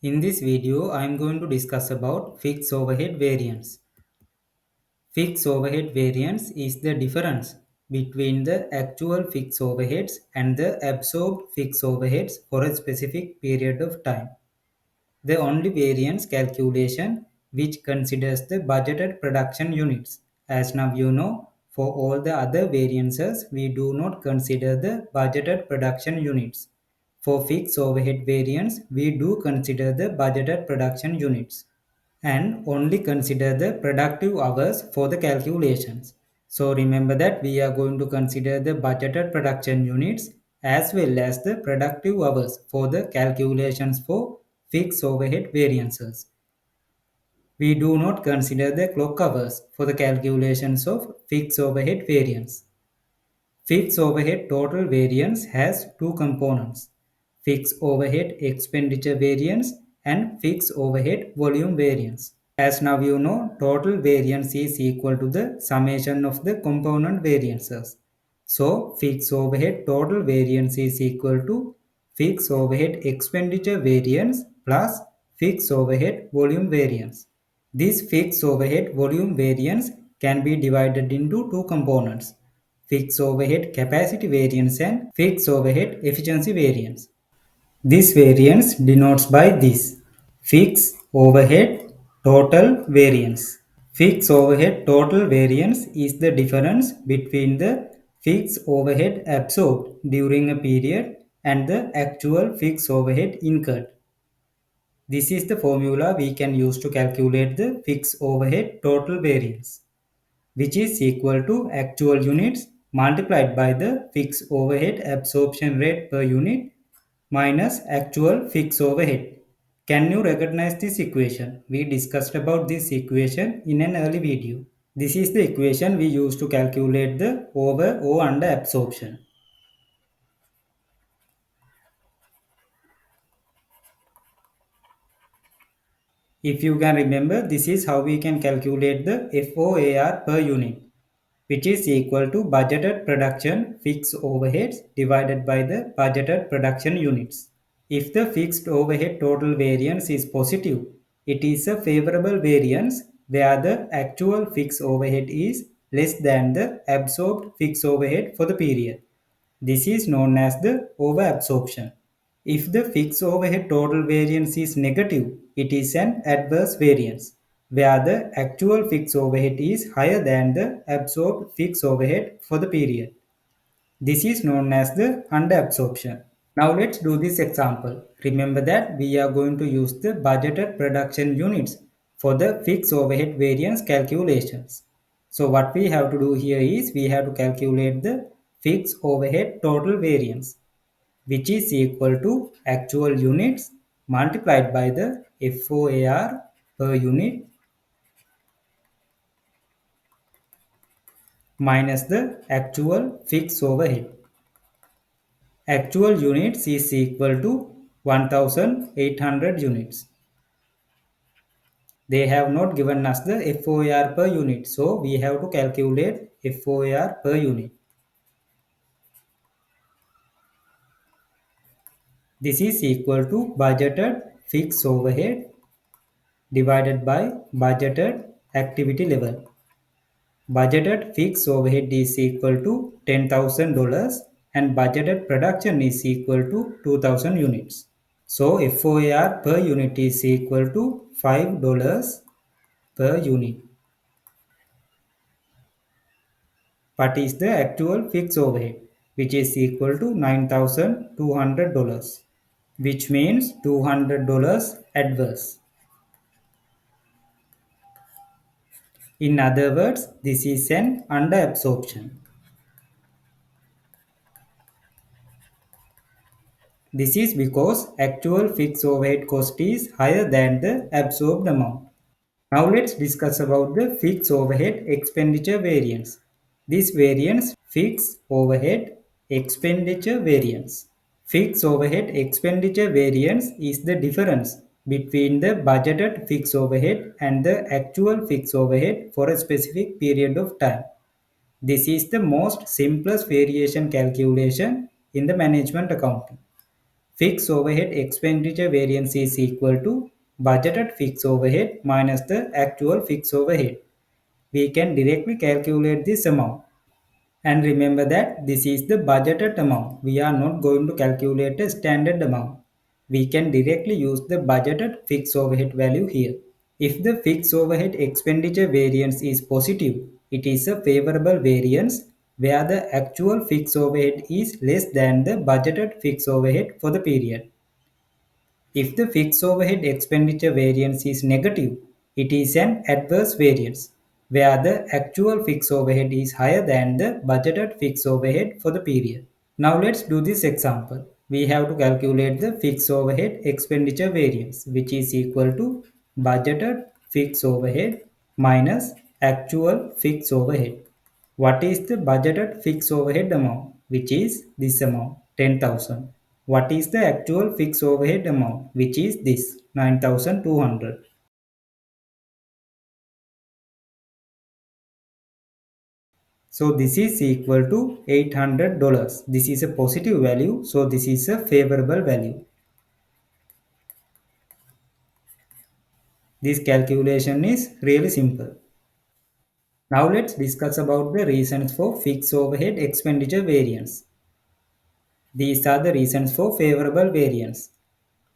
In this video, I am going to discuss about fixed overhead variance. Fixed overhead variance is the difference between the actual fixed overheads and the absorbed fixed overheads for a specific period of time. The only variance calculation which considers the budgeted production units. As now you know, for all the other variances, we do not consider the budgeted production units. For fixed overhead variance, we do consider the budgeted production units and only consider the productive hours for the calculations. So remember that we are going to consider the budgeted production units as well as the productive hours for the calculations for fixed overhead variances. We do not consider the clock hours for the calculations of fixed overhead variance. Fixed overhead total variance has two components: fixed overhead expenditure variance and fixed overhead volume variance. As now you know, total variance is equal to the summation of the component variances. So, fixed overhead total variance is equal to fixed overhead expenditure variance plus fixed overhead volume variance. This fixed overhead volume variance can be divided into two components: fixed overhead capacity variance and fixed overhead efficiency variance. This variance denotes by this: fixed overhead total variance. Fixed overhead total variance is the difference between the fixed overhead absorbed during a period and the actual fixed overhead incurred. This is the formula we can use to calculate the fixed overhead total variance, which is equal to actual units multiplied by the fixed overhead absorption rate per unit minus actual fixed overhead. Can you recognize this equation? We discussed about this equation in an early video. This is the equation we use to calculate the over or under absorption. If you can remember, this is how we can calculate the FOAR per unit, which is equal to budgeted production fixed overheads divided by the budgeted production units. If the fixed overhead total variance is positive, it is a favorable variance where the actual fixed overhead is less than the absorbed fixed overhead for the period. This is known as the overabsorption. If the fixed overhead total variance is negative, it is an adverse variance, where the actual fixed overhead is higher than the absorbed fixed overhead for the period. This is known as the underabsorption. Now let's do this example. Remember that we are going to use the budgeted production units for the fixed overhead variance calculations. So what we have to do here is we have to calculate the fixed overhead total variance, which is equal to actual units multiplied by the FOAR per unit minus the actual fixed overhead. Actual units is equal to 1800 units. They have not given us the FOAR per unit, so we have to calculate FOAR per unit. This is equal to budgeted fixed overhead divided by budgeted activity level. Budgeted fixed overhead is equal to $10,000 and budgeted production is equal to 2000 units. So FOAR per unit is equal to $5 per unit. What is the actual fixed overhead, which is equal to $9,200, which means $200 adverse. In other words, this is an underabsorption. This is because actual fixed overhead cost is higher than the absorbed amount. Now let's discuss about the fixed overhead expenditure variance. This variance fixed overhead expenditure variance. Fixed overhead expenditure variance is the difference between the budgeted fixed overhead and the actual fixed overhead for a specific period of time. This is the most simplest variation calculation in the management accounting. Fixed overhead expenditure variance is equal to budgeted fixed overhead minus the actual fixed overhead. We can directly calculate this amount. And remember that this is the budgeted amount. We are not going to calculate a standard amount. We can directly use the budgeted fixed overhead value here. If the fixed overhead expenditure variance is positive, it is a favorable variance where the actual fixed overhead is less than the budgeted fixed overhead for the period. If the fixed overhead expenditure variance is negative, it is an adverse variance, where the actual fixed overhead is higher than the budgeted fixed overhead for the period. Now let's do this example. We have to calculate the fixed overhead expenditure variance, which is equal to budgeted fixed overhead minus actual fixed overhead. What is the budgeted fixed overhead amount? Which is this amount, 10,000. What is the actual fixed overhead amount? Which is this, 9,200. So this is equal to $800. This is a positive value, so this is a favorable value. This calculation is really simple. Now let's discuss about the reasons for fixed overhead expenditure variance. These are the reasons for favorable variance.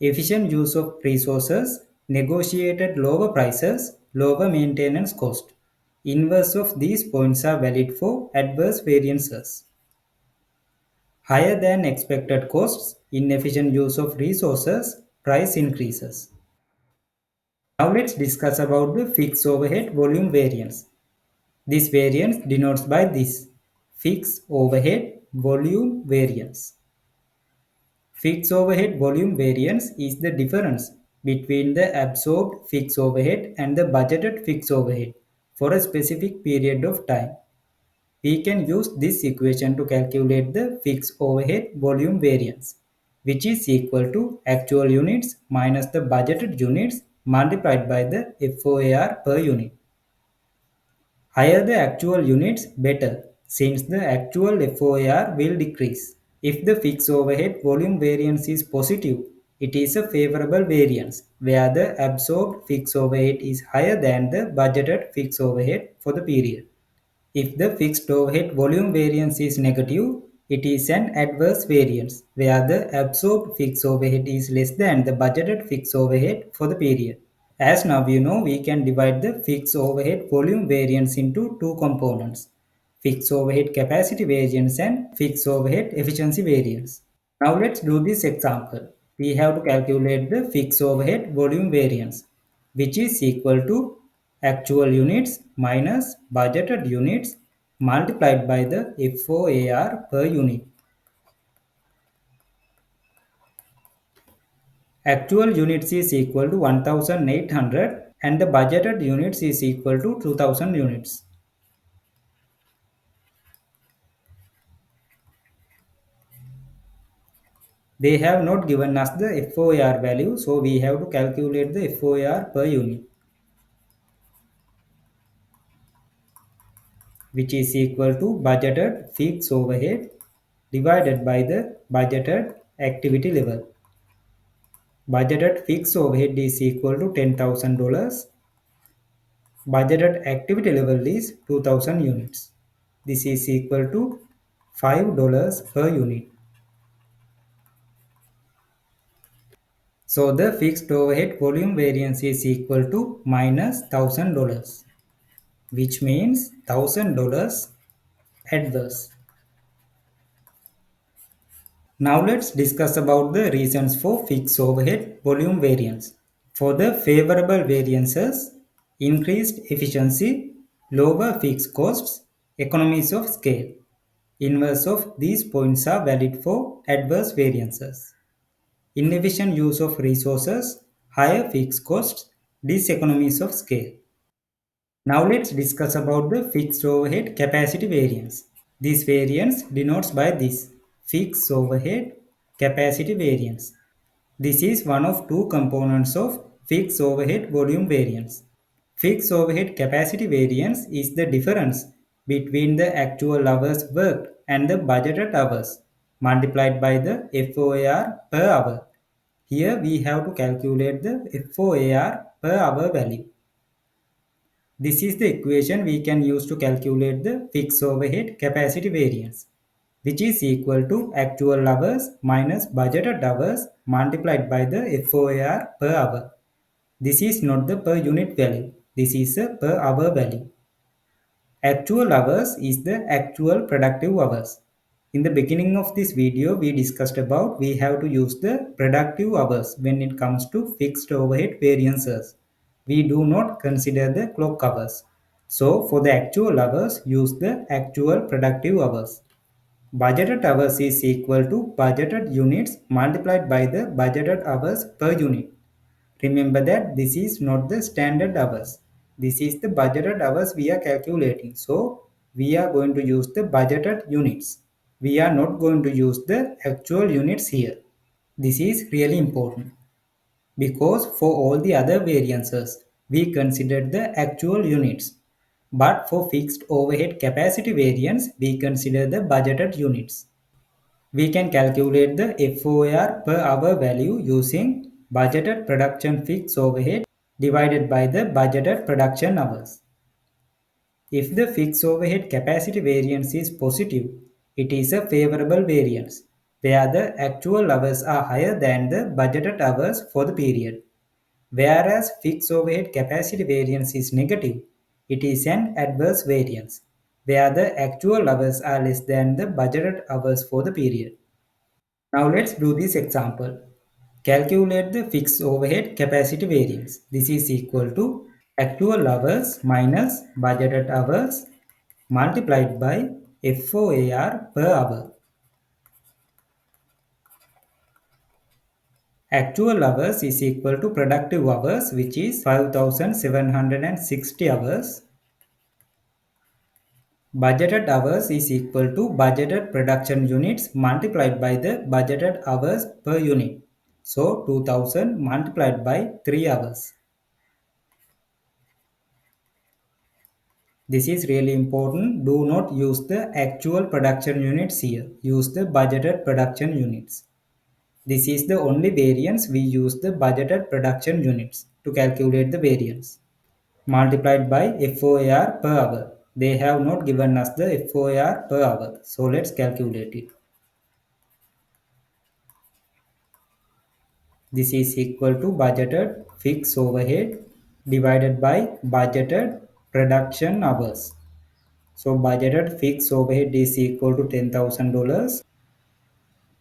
Efficient use of resources, negotiated lower prices, lower maintenance cost. Inverse of these points are valid for adverse variances. Higher than expected costs, inefficient use of resources, price increases. Now let's discuss about the fixed overhead volume variance. This variance denotes by this fixed overhead volume variance. Fixed overhead volume variance is the difference between the absorbed fixed overhead and the budgeted fixed overhead for a specific period of time. We can use this equation to calculate the fixed overhead volume variance, which is equal to actual units minus the budgeted units multiplied by the FOAR per unit. Higher the actual units, better, since the actual FOAR will decrease. If the fixed overhead volume variance is positive, it is a favorable variance, where the absorbed fixed overhead is higher than the budgeted fixed overhead for the period. If the fixed overhead volume variance is negative, it is an adverse variance, where the absorbed fixed overhead is less than the budgeted fixed overhead for the period. As now you know, we can divide the fixed overhead volume variance into two components, fixed overhead capacity variance and fixed overhead efficiency variance. Now let's do this example. We have to calculate the fixed overhead volume variance, which is equal to actual units minus budgeted units multiplied by the FOAR per unit. Actual units is equal to 1800 and the budgeted units is equal to 2000 units. They have not given us the FOAR value, so we have to calculate the FOAR per unit, which is equal to budgeted fixed overhead divided by the budgeted activity level. Budgeted fixed overhead is equal to $10,000. Budgeted activity level is 2000 units. This is equal to $5 per unit. So the fixed overhead volume variance is equal to minus $1,000, which means $1,000 adverse. Now let's discuss about the reasons for fixed overhead volume variance. For the favorable variances, increased efficiency, lower fixed costs, economies of scale. Inverse of these points are valid for adverse variances. Inefficient use of resources, higher fixed costs, diseconomies of scale. Now let's discuss about the fixed overhead capacity variance. This variance denotes by this fixed overhead capacity variance. This is one of two components of fixed overhead volume variance. Fixed overhead capacity variance is the difference between the actual hours worked and the budgeted hours. multiplied by the FOAR per hour. Here we have to calculate the FOAR per hour value. This is the equation we can use to calculate the fixed overhead capacity variance, which is equal to actual hours minus budgeted hours multiplied by the FOAR per hour. This is not the per unit value. This is a per hour value. Actual hours is the actual productive hours. In the beginning of this video, we discussed about we have to use the productive hours when it comes to fixed overhead variances. We do not consider the clock hours. So for the actual hours, use the actual productive hours. Budgeted hours is equal to budgeted units multiplied by the budgeted hours per unit. Remember that this is not the standard hours. This is the budgeted hours we are calculating. So we are going to use the budgeted units. We are not going to use the actual units here. This is really important because for all the other variances, we considered the actual units. But for fixed overhead capacity variance, we consider the budgeted units. We can calculate the FOAR per hour value using budgeted production fixed overhead divided by the budgeted production hours. If the fixed overhead capacity variance is positive, it is a favorable variance, where the actual hours are higher than the budgeted hours for the period. Whereas fixed overhead capacity variance is negative, it is an adverse variance, where the actual hours are less than the budgeted hours for the period. Now let's do this example. Calculate the fixed overhead capacity variance. This is equal to actual hours minus budgeted hours multiplied by FOAR per hour. Actual hours is equal to productive hours, which is 5760 hours. Budgeted hours is equal to budgeted production units multiplied by the budgeted hours per unit. So 2000 multiplied by 3 hours. This is really important. Do not use the actual production units here. Use the budgeted production units. This is the only variance we use the budgeted production units to calculate the variance. Multiplied by FOAR per hour. They have not given us the FOAR per hour. So let's calculate it. This is equal to budgeted fixed overhead divided by budgeted production hours. So budgeted fixed overhead is equal to $10,000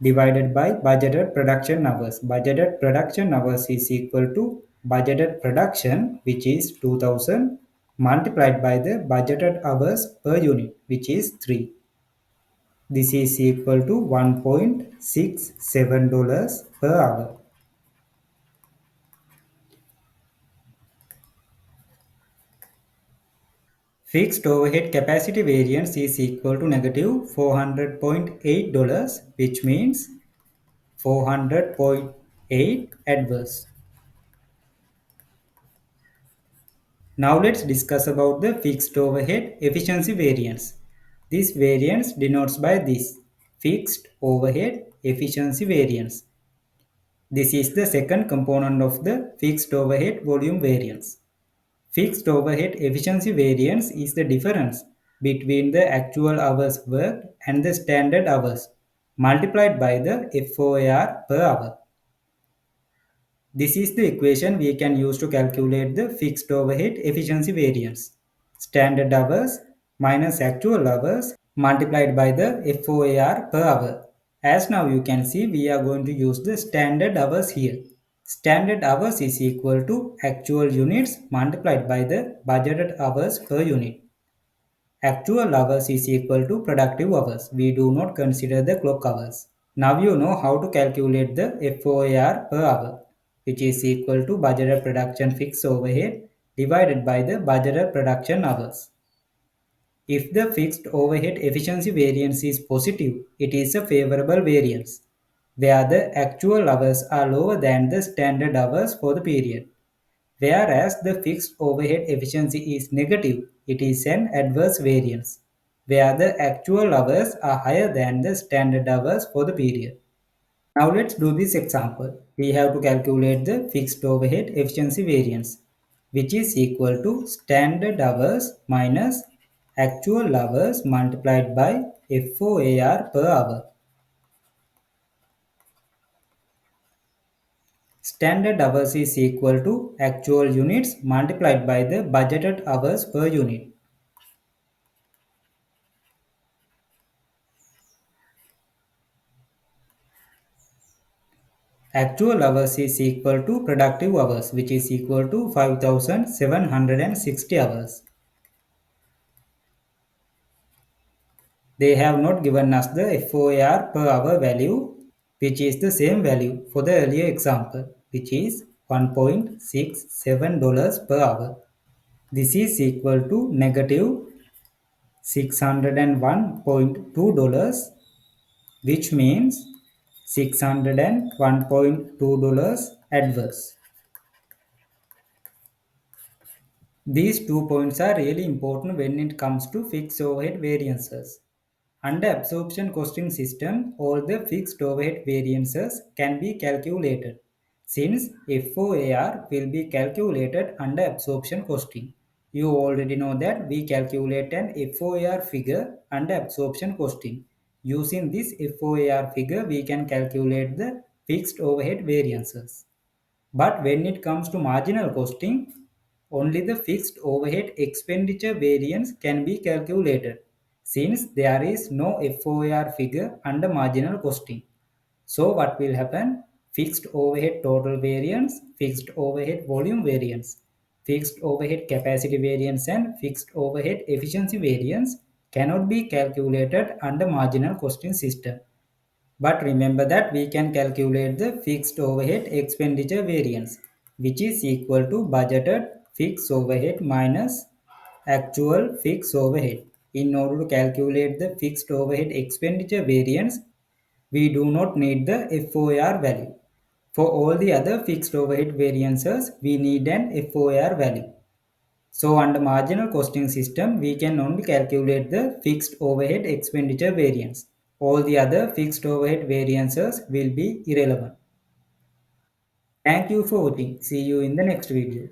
divided by budgeted production hours. Budgeted production hours is equal to budgeted production, which is 2000, multiplied by the budgeted hours per unit, which is 3. This is equal to $1.67 per hour. Fixed overhead capacity variance is equal to negative $400.8, which means 400.8 adverse. Now let's discuss about the fixed overhead efficiency variance. This variance denotes by this fixed overhead efficiency variance. This is the second component of the fixed overhead volume variance. Fixed overhead efficiency variance is the difference between the actual hours worked and the standard hours multiplied by the FOAR per hour. This is the equation we can use to calculate the fixed overhead efficiency variance. Standard hours minus actual hours multiplied by the FOAR per hour. As now you can see, we are going to use the standard hours here. Standard hours is equal to actual units multiplied by the budgeted hours per unit. Actual hours is equal to productive hours. We do not consider the clock hours. Now you know how to calculate the FOAR per hour, which is equal to budgeted production fixed overhead divided by the budgeted production hours. If the fixed overhead efficiency variance is positive, it is a favorable variance, where the actual hours are lower than the standard hours for the period. Whereas the fixed overhead efficiency is negative, it is an adverse variance, where the actual hours are higher than the standard hours for the period. Now let's do this example. We have to calculate the fixed overhead efficiency variance, which is equal to standard hours minus actual hours multiplied by FOAR per hour. Standard hours is equal to actual units multiplied by the budgeted hours per unit. Actual hours is equal to productive hours, which is equal to 5760 hours. They have not given us the FOAR per hour value, which is the same value for the earlier example, which is $1.67 per hour. This is equal to negative $601.2, which means $601.2 adverse. These 2 points are really important when it comes to fixed overhead variances. Under absorption costing system, all the fixed overhead variances can be calculated, since FOAR will be calculated under absorption costing. You already know that we calculate an FOAR figure under absorption costing. Using this FOAR figure, we can calculate the fixed overhead variances. But when it comes to marginal costing, only the fixed overhead expenditure variance can be calculated, since there is no FOAR figure under marginal costing. So what will happen? Fixed overhead total variance, fixed overhead volume variance, fixed overhead capacity variance and fixed overhead efficiency variance cannot be calculated under marginal costing system. But remember that we can calculate the fixed overhead expenditure variance, which is equal to budgeted fixed overhead minus actual fixed overhead. In order to calculate the fixed overhead expenditure variance, we do not need the FOAR value. For all the other fixed overhead variances, we need an FOAR value. So under marginal costing system, we can only calculate the fixed overhead expenditure variance. All the other fixed overhead variances will be irrelevant. Thank you for watching. See you in the next video.